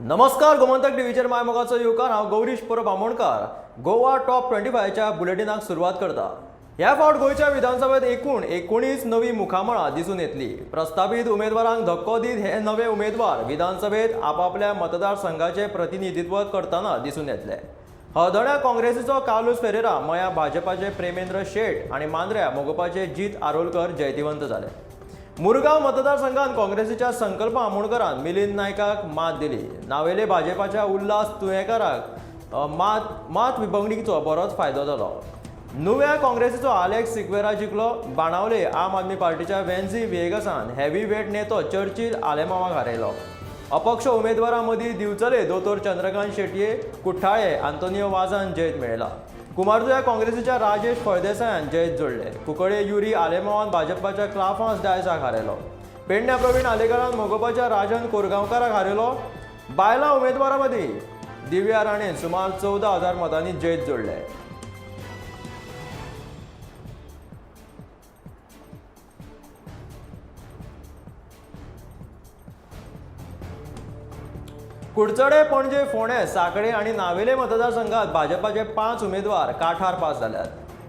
नमस्कार, गोमंतक टीव्हीचेर मायमोगाचो येवकार हांव गौरीश परब आमोणकार गोवा टॉप 25च्या बुलेटिनाक सुरवात करता। ह्या फावट गोंयच्या विधानसभेत एकूण 19 नवी मुखामळां दिसून येतली। प्रस्तावित उमेदवारांक धक्को दीत हे नवे उमेदवार विधानसभेत आपापल्या मतदारसंघाचे प्रतिनिधित्व करतना दिसून येतले। हळदण्या काँग्रेसीचो कार्लोस फेरेरा, मया भाजपाचे प्रेमेंद्र शेट आणि मांद्र्या मोगोपाचे जीत आरोलकर जैतिवंत जाले। मुरगांव मतदारसंघात काँग्रेसीच्या संकल्प आमोणकरान मिलिंद नायकाक मात दिली। नावेले भाजपाच्या उल्हास तुयेकाराक मात विभंगणीचो बरोच फायदो जालो। नुव्या काँग्रेसीचो आलेक्स सिक्वेरा जिखलो। बाणावले आम आदमी पार्टीच्या वेन्झी विएगसान हेवी वेट नेतो चर्चिल आलेमावाक हारयलो। अपक्ष उमेदवारां मदीं दिवचले दोतोर चंद्रकांत शेटये कुठ्ठाळे आंतोनियो वाझान जैत मेळयला। कुमारजुव्या काँग्रेसीच्या राजेश फळदेसायान जैत जोडले। कुंकळे युरी आलेमावान भाजपाच्या क्लाफांस डायसाक हारयलो। पेडण्या प्रवीण आलेकरान मोगोपाच्या राजन कोरगांवकाराक हारयलो। बायलां उमेदवारां मदीं दिव्या राणेन सुमार 14,000 मतांनी जैत जोडले। कुडचडे, पणजे, फोंडे, सांखळे आणि नावेले मतदारसंघात भाजपाचे 5 उमेदवार काठार पास जाल्यात।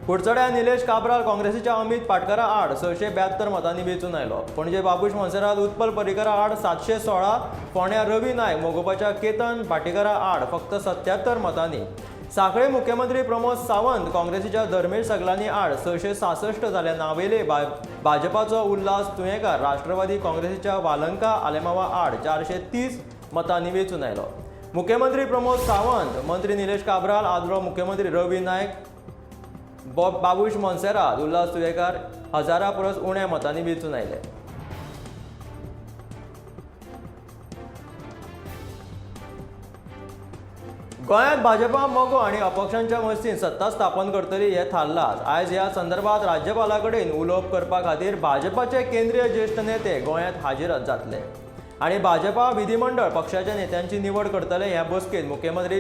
कुडचड्या निलेश काब्राल काँग्रेसीच्या अमित पाटकरा आड 672 मतांनी वेंचून आयलो। पणजे बाबूश मोन्सेरात उत्पल पर्रीकरा आड 716, फोंड्या रवी नायक मोगोपाच्या केतन भाटीकरा आड फक्त 77 मतांनी, सांखळे मुख्यमंत्री प्रमोद सावंत काँग्रेसीच्या धर्मेश सगलानी आड 666 जाल्यार नावेले भाजपाचो उल्हास तुयेकार राष्ट्रवादी काँग्रेसीच्या वालंका आलेमावा आड 430 मतांनी वेंचून आयलो। मुख्यमंत्री प्रमोद सावंत, मंत्री निलेश काब्राल, आदलो मुख्यमंत्री रवी नायक, बाबूश मोन्सेरात, उल्हास तुयेकार 1000 परस उण्या मतांनी वेंचून आयले। गोंयांत भाजपा मोगो आणि अपक्षांच्या मस्तीन सत्ता स्थापन करतली हे थारलाच। आयज ह्या संदर्भात राज्यपाला कडेन उलोवप करपा खातीर भाजपाचे केंद्रीय ज्येष्ठ नेते गोंयांत हाजीर जातले आणि भाजपा विधिमंडळ पक्षाच्या नेत्यांची निवड करतले। ह्या बसकेत मुख्यमंत्री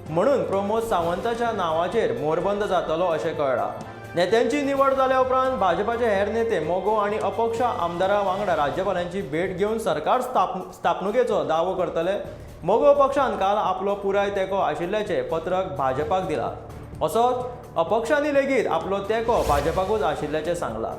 म्हणून प्रमोद सावंताच्या नावाचेर मोरबंद जातलो अशें कळ्ळां। नेत्यांची निवड जाल्या उपरांत भाजपाचे हेर नेते मोगो आणि अपक्ष आमदारां वांगडा राज्यपालांची भेट घेवन सरकार स्थापणुकेचो दावो करतले। मोगो पक्षान काल आपलो पुराय तेंको आशिल्ल्याचें पत्रक भाजपाक दिलां। असोच अपक्षांनी लेगीत आपलो तेंको भाजपाकूच आशिल्ल्याचें सांगलां।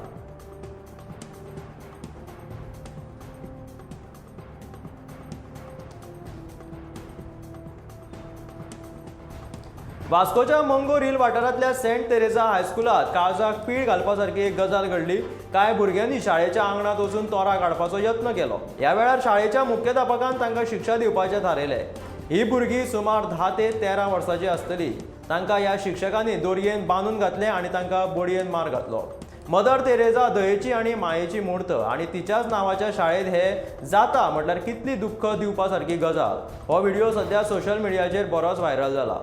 वास्कोच्या मंगो रील वाठारांतल्या सेंट तेरेसा हायस्कुलात काळजाक पीळ घालपा सारकी एक गजाल घडली। कांय भुरग्यांनी शाळेच्या आंगणात वचून तोरा काडपाचो यत्न केलो। ह्या वेळार शाळेच्या मुख्याध्यापकान तांकां शिक्षा दिवपाचें थारायलें। ही भुरगीं सुमार 10 ते 13 वर्सांची आसतलीं। तांकां ह्या शिक्षकांनी दोरयेन बांदून घातलें आणि तांकां बडयेन मार घातलो। मदर तेरेसा दयेची आणि मायेची मूर्त आणि तिच्याच नावाच्या शाळेत हे जाता म्हटल्यार कितली दुख्ख दिवपा सारकी गजाल। हो व्हिडिओ सध्या सोशल मिडियाचेर बरोच व्हायरल जाला।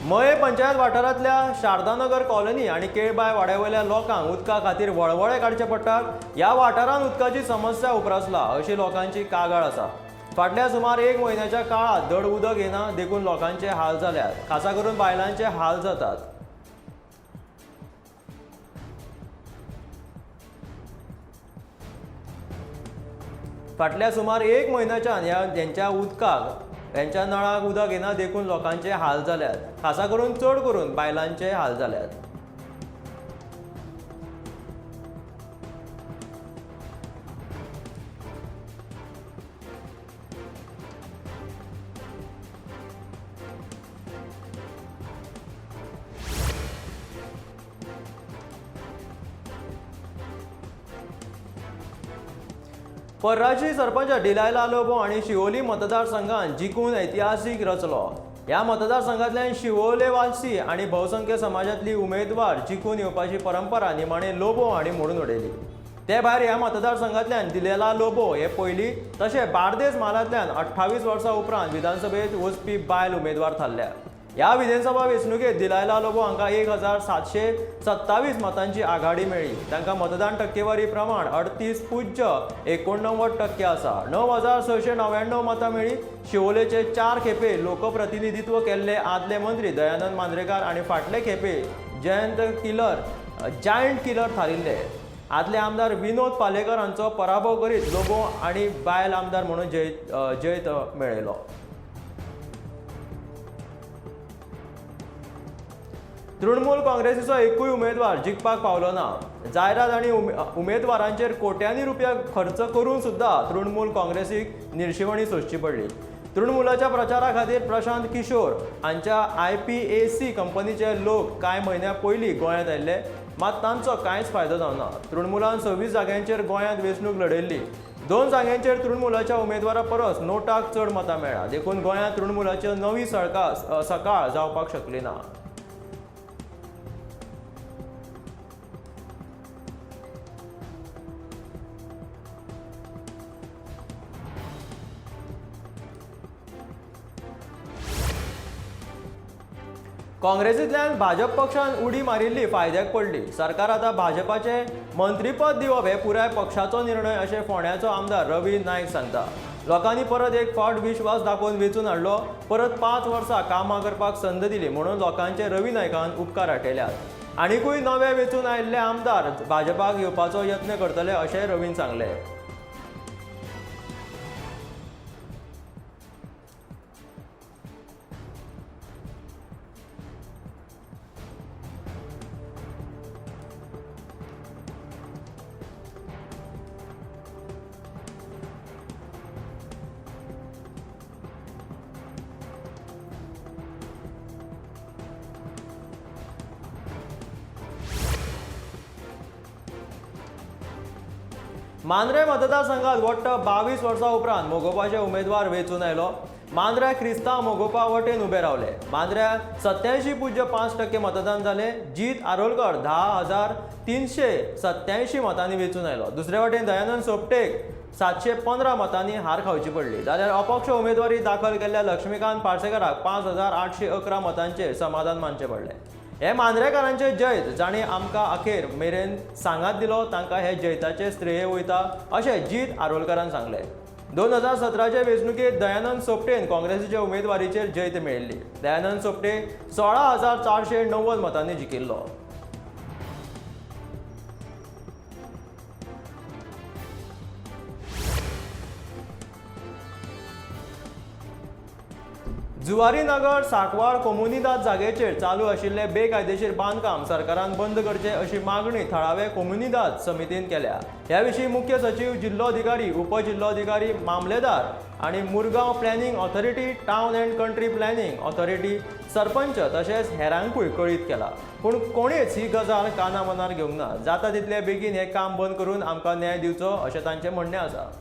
मये पंचायत वाठारांतल्या शारदानगर कॉलनी आणि केळबाय वाड्यावयल्या लोकांक उदका खातीर वळवळे काडचे पडटात। ह्या वाठारांत उदकाची समस्या उप्रासला अशी लोकांची कागाळ आसा। फाटल्या सुमार 1 म्हयन्याच्या काळात धड उदक येना देखून लोकांचे हाल जाल्यात। खासा करून बायलांचे हाल जातात। फाटल्या सुमार 1 म्हयन्याच्यान ह्यांच्या नळाक उदक येना देखून लोकांचे हाल जाल्यात। खासा करून चड करून बायलांचे हाल जाल्यात। पर्राची सरपंच डिलायला लोबो आणि शिवोली मतदारसंघात जिखून ऐतिहासीक रचलो। ह्या मतदारसंघातल्यान शिवोलेवासी आणि बहुसंख्य समाजातली उमेदवार जिखून येवपाची परंपरा निमाणे लोबो हांणी मोडून उडयली। ते भायर ह्या मतदारसंघातल्यान दिलेला लोबो हे पयली तशें बार्देस म्हालांतल्यान 28 वर्सां उपरांत विधानसभेत वचपी बायल उमेदवार थारल्या। ह्या विधानसभा वेंचणुकेत दिलायला लोबो हांका 1727 मतांची आघाडी मेळ्ळी. तांकां मतदान टक्केवारी प्रमाण 38.89% आसा. 9699 मतां मेळ्ळी. शिवोलेचे 4 खेपे लोकप्रतिनिधित्व केल्ले आदले मंत्री दयानंद मांद्रेकार आणि फाटले खेपे जायंट किलर थारिल्ले आदले आमदार विनोद पालेकर हांचो पराभव करीत लोबो आणि बायल आमदार म्हणून जैत मेळयलो. तृणमूल काँग्रेसीचो एकूय उमेदवार जिखपाक पावलो ना. जायरात आणि उमेदवारांचेर कोट्यांनी रुपया खर्च करून सुद्धा तृणमूल काँग्रेसीक निर्शिवणी सोंसची पडली. तृणमूलाच्या प्रचारा खातीर प्रशांत किशोर हांच्या IPAC कंपनीचे लोक कांय म्हयन्या पयलीं गोंयांत आयिल्ले, मात तांचो कांयच फायदो जावना. तृणमूलान 26 जाग्यांचेर गोंयांत वेंचणूक लडयल्ली. 2 जाग्यांचेर तृणमूलाच्या उमेदवारा परस नोटाक चड मतां मेळ्ळा. देखून गोंयांत तृणमूलाची नवी सकाळ जावपाक शकली ना. काँग्रेसींतल्यान भाजप पक्षान उडी मारिल्ली फायद्याक पडली. सरकार आतां भाजपाचे मंत्रीपद दिवप हे पुराय पक्षाचो निर्णय अशें फोंड्याचो आमदार रवी नायक सांगता. लोकांनी परत एक फावट विश्वास दाखोवन वेंचून हाडलो, परत 5 वर्सां कामां करपाक संद दिली म्हणून लोकांचे रवी नायकान उपकार आटयल्यात. आनीकूय नवे वेंचून आयिल्ले आमदार भाजपाक येवपाचो यत्न करतले अशें रवीन सांगलें. मांद्रे मतदारसंघात वट्ट 22 वर्सां उपरांत मोगोपाचे उमेदवार वेंचून आयलो. मांद्रे क्रिस्तांव मोगोपा वटेन उबे रावले. मांद्रे 87.5% मतदान जालें. जीत आरोलकर 10,387 मतांनी वेंचून आयलो. दुसरे वटेन दयानंद सोपटेक 715 मतांनी हार खावची पडली. जाल्यार अपक्ष उमेदवारी दाखल केल्ल्या लक्ष्मीकांत पार्सेकाराक 5,811 मतांचेर समाधान मानचें पडलें. हे मांद्रेकारांचे जैत जाणी आमकां अखेर मेरेन सांगात दिलो, तांकां हे जैताचे श्रेय वयता अशें जीत आरोलकरान सांगलें. 2017चे वेंचणुकेत दयानंद सोपटेन काँग्रेसीच्या उमेदवारीचेर जैत मेळयल्ली. दयानंद सोपटे 16,490 मतांनी जिखिल्लो. जुवारीनगर सांकवाळ कोमुनिदाद जागेचेर चालू आशिल्ले बेकायदेशीर बांदकाम सरकारान बंद करचे अशी मागणी थळावे कोमुनिदाद समितीन केल्या. ह्या विशीं मुख्य सचिव, जिल्लोधिकारी, उपजिल्लोधिकारी, मामलेदार आणि Murgaon planning authority, town and country planning authority, sarpanch तशेंच हेरांकूय कळीत केला. पूण कोणीच ही गजाल काना मनार घेवंक ना. जाता तितले बेगीन हे काम बंद करून आमकां न्याय दिवचो अशें तांचें म्हणणें आसा.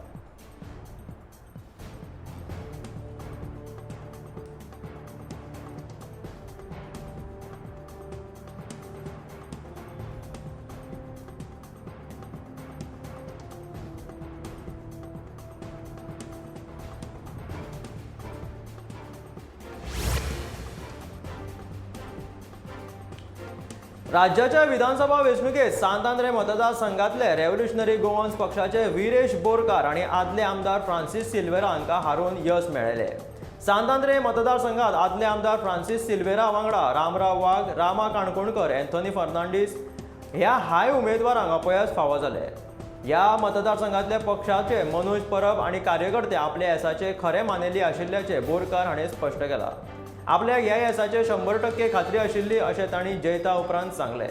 राज्याच्या विधानसभा वेंचणुकेत सांतांद्रे मतदारसंघातले रेव्होल्युशनरी गोवन्स पक्षाचे विरेश बोरकार आणि आदले आमदार फ्रांसीस सिल्वेरा हांकां हारोवन यश मेळयलें. सांतांद्रे मतदारसंघात आदले आमदार फ्रांसीस सिल्वेरा वांगडा रामराव वाघ, रामा काणकोणकर, एंथोनी फर्नांडीस ह्या हाय उमेदवारांक अपयश फावो जालें. ह्या मतदारसंघातले पक्षाचे मनोज परब आणि कार्यकर्ते आपल्या येसाचे खरे मानेली आशिल्ल्याचे बोरकार हाणें स्पश्ट केलां. आपल्याक ह्या येसाचे 100% खात्री आशिल्ली अशें तांणी जैता उपरांत सांगलें.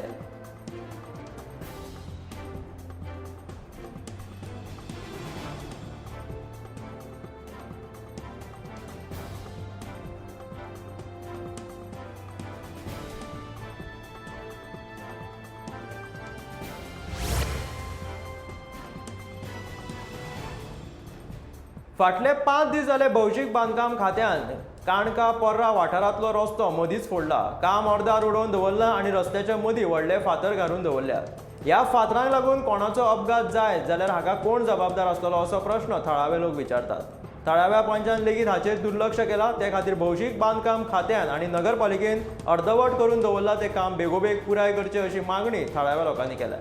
फाटले 5 दीस जाले भौशीक बांदकाम खात्यान काणका पर्रा वाठारांतलो रस्तो मदींच फोडला. काम अर्दार उडोवन दवरलां आनी रस्त्याच्या मदीं व्हडले फातर घालून दवरल्यात. ह्या फातरांक लागून कोणाचो अपघात जायत जाल्यार हाका कोण जबाबदार आसतलो असो प्रश्न थळावे लोक विचारतात. थळाव्या पंचान लेगीत हाचेर दुर्लक्ष केला. ते खातीर भौशीक बांदकाम खात्यान आनी नगरपालिकेन अर्दवट करून दवरला ते काम बेगोबेग पुराय करचे अशी मागणी थळाव्या लोकांनी केल्या.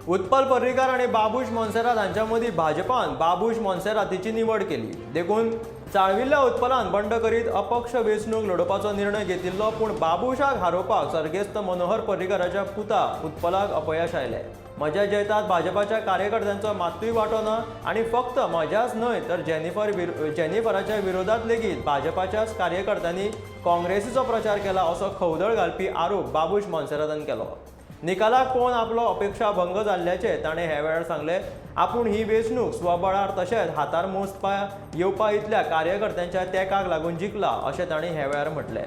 उत्पल पर्रीकार आणि बाबूश मोन्सेरात हांच्या मदीं भाजपान बाबूश मोन्सेरातीची निवड केली. देखून चाळविल्ल्या उत्पलान बंड करीत अपक्ष वेंचणूक लडोवपाचो निर्णय घेतिल्लो. पूण बाबूशाक हारोवपाक सर्गेस्त मनोहर पर्रीकाराच्या पुता उत्पलाक अपयश आयलें. म्हज्या जैतांत भाजपाच्या कार्यकर्त्यांचो मात्तूय वांटो ना आनी फक्त म्हज्याच न्हय तर जेनिफराच्या विरोधात लेगीत भाजपाच्याच कार्यकर्त्यांनी काँग्रेसीचो प्रचार केला असो खवदळ घालपी आरोप बाबूश मोन्सेरातान केलो. निकालाक पळोवन आपलो अपेक्षा भंग जाल्ल्याचे ताणें हे वेळार सांगले. आपूण ही वेंचणूक स्वबळार तशेंच हातार मोजपा येवपा इतल्या कार्यकर्त्यांच्या तेंकाक लागून जिखला अशें ताणें हे वेळार म्हटलें.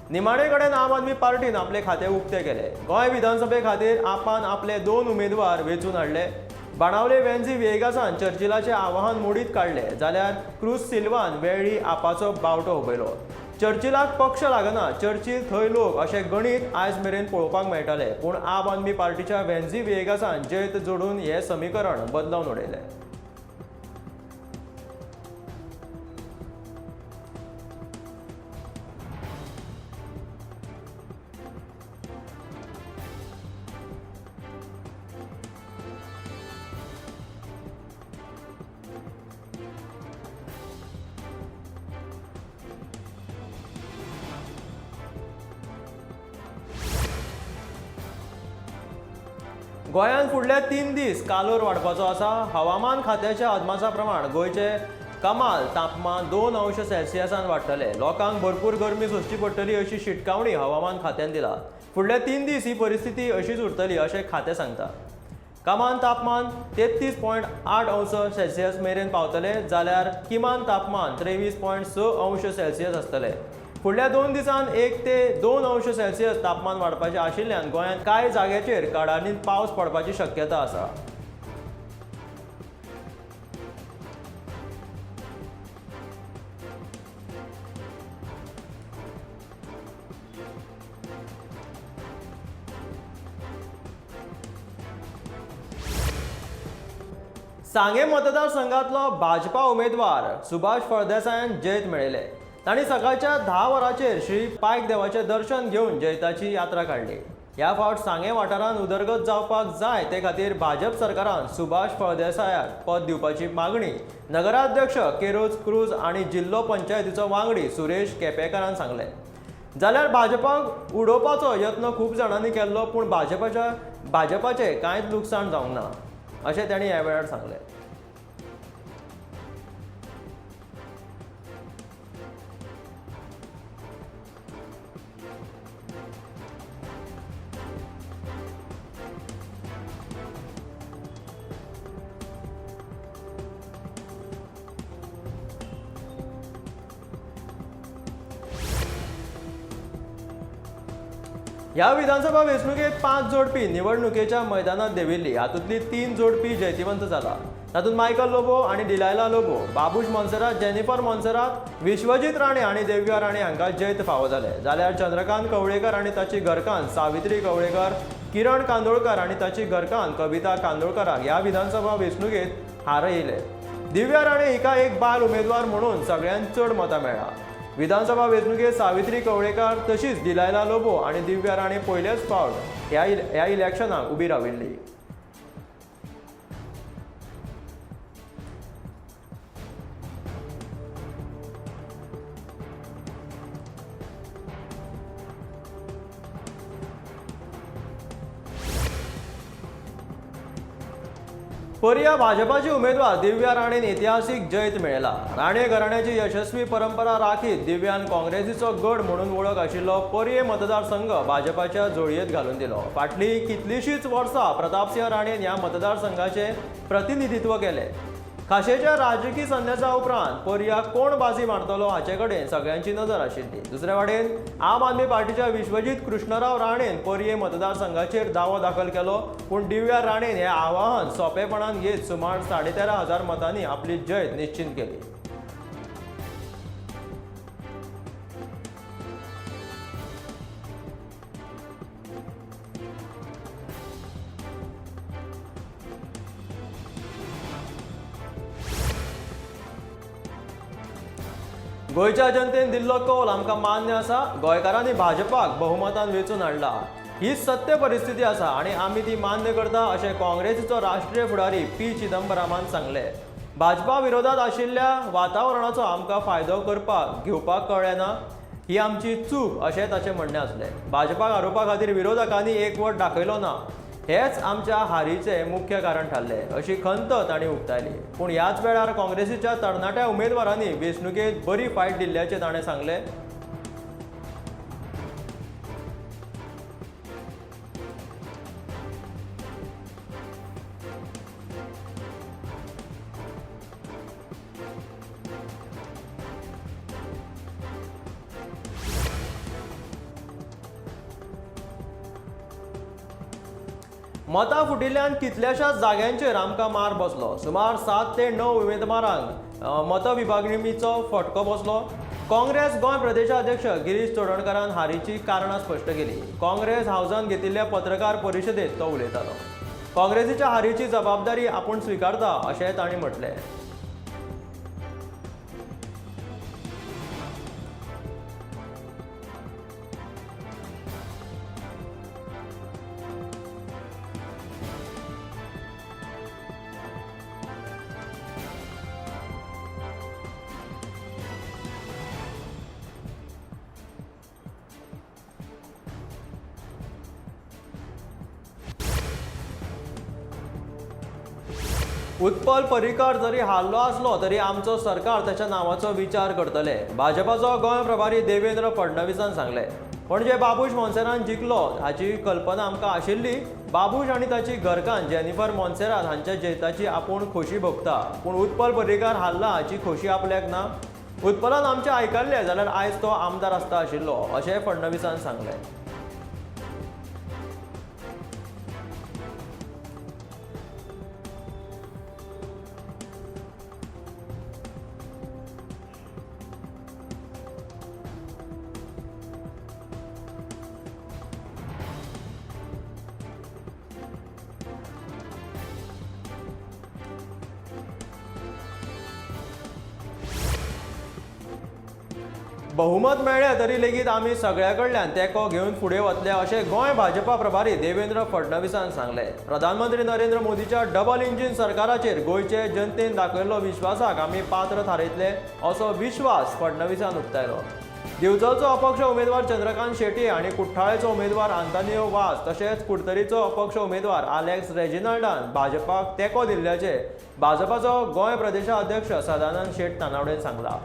निमाणे कडेन आम आदमी पार्टीन आपले खाते उक्ते केले. गोंय विधानसभे खातीर आपान आपले 2 उमेदवार वेंचून हाडले. बाणावले वेंझी वेगासान चर्चिलाचें आवाहन मोडीत काडले जाल्यार क्रूज सिल्वान वेळी आपाचो बावटो हुबयलो. चर्चिलाक पक्ष लागना, चर्चिल थंय लोक अशें गणीत आयज मेरेन पळोवपाक मेळटलें. पूण आम आदमी पार्टीच्या वेंझी वेगासान जैत जोडून हें समीकरण बदलावन उडयलें. गोंयांत फुडले 3 दीस कालोर वाडपाचो आसा. हवामान खात्याच्या अदमासा प्रमाण गोंयचे कमाल तापमान 2 अंश सेल्सियसान वाडटले. लोकांक भरपूर गरमी सोंसची पडटली अशी शिटकावणी हवामान खात्यान दिला. फुडले 3 दीस ही परिस्थिती अशीच उरतली अशें खातें सांगता. कमान तापमान 33.8 अंश सेल्सियस मेरेन पावतले जाल्यार किमान तापमान 23.6 अंश सेल्सियस आसतले. फुडल्या 2 दिसान 1 ते 2 अंश सेल्सियस तापमान वाडपाचें आशिल्ल्यान गोंयांत कांय जाग्याचेर कडाडीत पावस पडपाची शक्यता आसा. सांगे मतदारसंघातलो भाजपा उमेदवार सुभाष फळदेसायान जैत मेळयले. तांणी सकाळच्या 10 वरांचेर श्री पायक देवाचें दर्शन घेवन जैताची यात्रा काडली. ह्या फावट सांगे वाठारांत उदरगत जावपाक जाय ते खातीर भाजप सरकारान सुभाष फळदेसायाक पद दिवपाची मागणी नगराध्यक्ष केरोज क्रूज आनी जिल्लो पंचायतीचो वांगडी सुरेश केपेकारान सांगले. जाल्यार भाजपाक उडोवपाचो यत्न खूब जाणांनी केल्लो पूण भाजपाचें कांयच लुकसाण जावंक ना अशें तांणी ह्या वेळार सांगलें. ह्या विधानसभा वेंचणुकेत 5 जोडपी निवडणुकेच्या मैदानात देंविल्ली. हातूंतली 3 जोडपी जैतिवंत जाला. तातूंत मायकल लोबो आनी डिलायला लोबो, बाबूश मोन्सेरात, जेनिफर मोन्सेरात, विश्वजीत राणे आनी देव्या राणे हांकां जैत फावो जाले. जाल्यार चंद्रकांत कवळेकर आनी ताची घरकान्न सावित्री कवळेकर, किरण कांदोळकर आनी ताची घरकान्न कविता कांदोळकराक ह्या विधानसभा वेंचणुकेत हार येयले. दिव्या राणे हिका एक बायल उमेदवार म्हणून सगळ्यांत चड मतां मेळ्ळा. विधानसभा वेंचणुकेत सावित्री कवळेकर तशीच डिलायला लोबो आनी दिव्या राणे पयलेच फावट ह्या इलेक्शनाक उबी राविल्ली. पर्या भाजपाचे उमेदवार दिव्या राणेन ऐतिहासिक जैत मेळयला. राणे घराण्याची यशस्वी परंपरा राखीत दिव्यान काँग्रेसीचो गड म्हणून वळख आशिल्लो पर्ये मतदारसंघ भाजपाच्या जोळयेंत घालून दिलो. फाटली कितलीशींच वर्सां प्रतापसिंह राणेन ह्या मतदारसंघाचे प्रतिनिधित्व केले. खाशेच्या राजकीय संन्यासा उपरांत पर्या कोण बाजी मारतलो हाचे कडेन सगळ्यांची नजर आशिल्ली. दुसरे वाटेन आम आदमी पार्टीच्या विश्वजीत कृष्णराव राणेन पर्ये मतदारसंघाचेर दावो दाखल केलो, पूण दिव्या राणेन हें आवाहन सोंपेपणान घेत सुमार 13,500 मतांनी आपली जैत निश्चित केली. गोंयच्या जनतेन दिल्लो कौल आमकां मान्य आसा. गोंयकारांनी भाजपाक बहुमतान वेंचून हाडला. ही सत्य परिस्थिती आसा आनी आमी ती मान्य करता अशें काँग्रेसीचो राष्ट्रीय फुडारी पी चिदंबरमान सांगलें. भाजपा विरोधात आशिल्ल्या वातावरणाचो आमकां फायदो घेवपाक कळ्ळें ना. ही आमची चूक अशें ताचें म्हणणें आसलें. भाजपाक हारोवपा खातीर विरोधकांनी एकवट दाखयलो ना. हेच आमच्या हारीचे मुख्य कारण थारलें अशी खंत तांणी उक्तायली. पूण ह्याच वेळार काँग्रेसीच्या तरणाट्या उमेदवारांनी वेंचणुकेंत बरी फायट दिल्ल्याचें ताणें सांगलें. मतां फुटिल्ल्यान कितल्याशाच जाग्यांचेर आमकां मार बसलो. सुमार 7 ते 9 उमेदवारांक मतविभागणीचो फटको बसलो. काँग्रेस गोंय प्रदेशाध्यक्ष गिरीश चोडणकरान हारीची कारणां स्पश्ट केली. काँग्रेस हावजान घेतिल्ल्या पत्रकार परिशदेंत तो उलयतालो. काँग्रेसीच्या हारीची जबाबदारी आपूण स्विकारता अशें तांणी म्हटलें. उत्पल पर्रीकार जरी हारलो आसलो तरी आमचो सरकार त्याच्या नांवाचो विचार करतले. भाजपाचो गोंय प्रभारी देवेंद्र फडणवीसान सांगलें. पणजे बाबूश मोन्सेरात जिखलो हाची कल्पना आमकां आशिल्ली. बाबूश आनी ताची घरकान्न जेनिफर मोन्सेरात हांच्या जैताची आपूण खोशी भोगता, पूण उत्पल पर्रीकार हारला हाची खोशी आपल्याक ना. उत्पलान आमचें आयकल्लें जाल्यार आयज तो आमदार आसता आशिल्लो अशें फडणवीसान सांगलें. बहुमत मेळ्ळें तरी लेगीत आमी सगळ्या कडल्यान तेंको घेवन फुडें वतले अशें गोंय भाजपा प्रभारी देवेंद्र फडणवीसान सांगलें. प्रधानमंत्री नरेंद्र मोदीच्या डबल इंजिन सरकाराचेर गोंयचे जनतेन दाखयल्लो विश्वासाक आमी पात्र थारयतले असो विश्वास फडणवीसान उक्तायलो. दिवचलचो अपक्ष उमेदवार चंद्रकांत शेट्टी आनी कुठ्ठाळेचो उमेदवार आंतोनियो वाझ तशेंच कुडतरीचो अपक्ष उमेदवार आलेक्स रेजिनाल्डान भाजपाक तेंको दिल्ल्याचे भाजपाचो गोंय प्रदेशाध्यक्ष सदानंद शेट तानावडेन सांगला.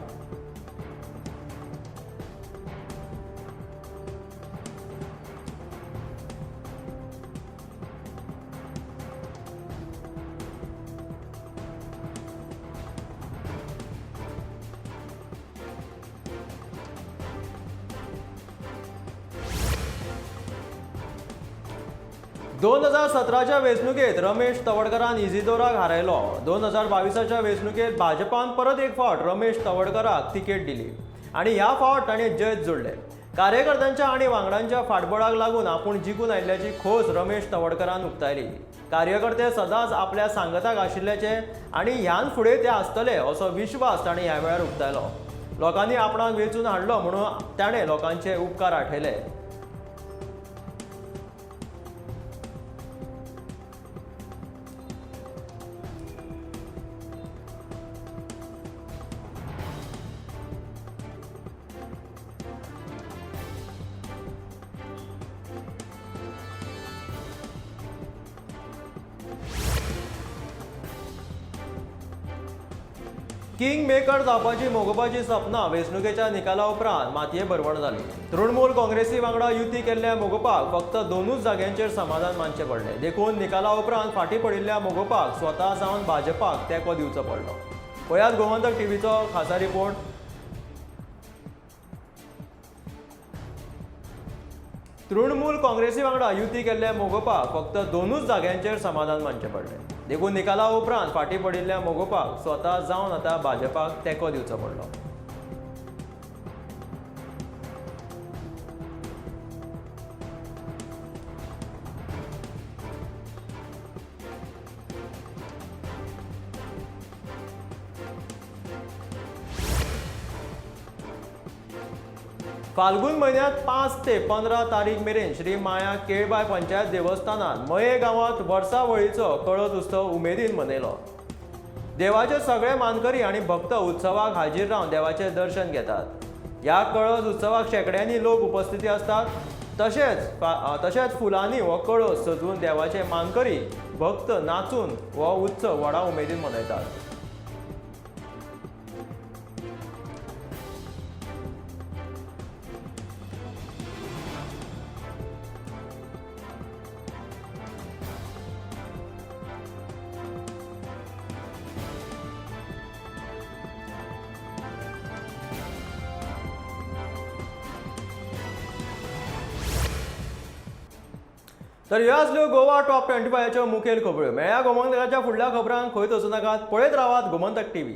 दोन 2017च्या वेंचणुकेत रमेश तवडकरान इझिदोराक हारयलो. 2022च्या वेंचणुकेत भाजपान परत एक फावट रमेश तवडकराक तिकेट दिली आनी ह्या फावट ताणें जैत जोडलें. कार्यकर्त्यांच्या आनी वांगड्यांच्या फाटबळाक लागून आपूण जिखून आयिल्ल्याची खोस रमेश तवडकरान उक्तायली. कार्यकर्ते सदांच आपल्या सांगताक आशिल्ल्याचे आनी ह्यान फुडें ते आसतले असो विश्वास ताणें ह्या वेळार उक्तायलो. लोकांनी आपणाक वेंचून हाडलो म्हणून ताणें लोकांचे उपकार आठयले. किंग मेकर जावपाची मोगोवपाची सपनां वेंचणुकेच्या निकाला उपरांत मातये बरवण जाली. तृणमूल काँग्रेसी वांगडा युती केल्ल्या मोगोवपाक फक्त 2च जाग्यांचेर समाधान मानचें पडलें. देखून निकाला उपरांत फाटीं पडिल्ल्या मोगोवपाक स्वता जावन भाजपाक तेंको दिवचो पडलो. पळयात गोमंतक टीव्हीचो खासा रिपोर्ट. तृणमूल काँग्रेसी वांगडा युती केल्ल्या मोगोवपाक फक्त 2च जाग्यांचेर समाधान मानचें पडलें. देखून निकाला उपरांत फाटीं पडिल्ल्या मोगोवपाक स्वता जावन आतां भाजपाक तेंको दिवचो पडलो. फाल्गुन म्हयन्यांत 5 ते 15 तारीख मेरेन श्री माया केळबाय पंचायत देवस्थानांत मये गांवांत वर्सावळीचो कळस उत्सव उमेदीन मनयलो. देवाचे सगळे मानकरी आनी भक्त उत्सवाक हाजीर रावन देवाचें दर्शन घेतात. ह्या कळस उत्सवाक शेकड्यांनी लोक उपस्थिती असतात. तशेंच फुलांनी हो कळस सजवून देवाचे मानकरी भक्त नाचून हो उत्सव व्हडा उमेदीन मनयतात. तर ह्यो आसल्यो गोवा टॉप 25च्यो मुखेल खबऱ्यो. मेळ्या गोमंतकाच्या फुडल्या खबरांक खंयच वचूं नाकात. पळयत रावात गोमंतक टीव्ही.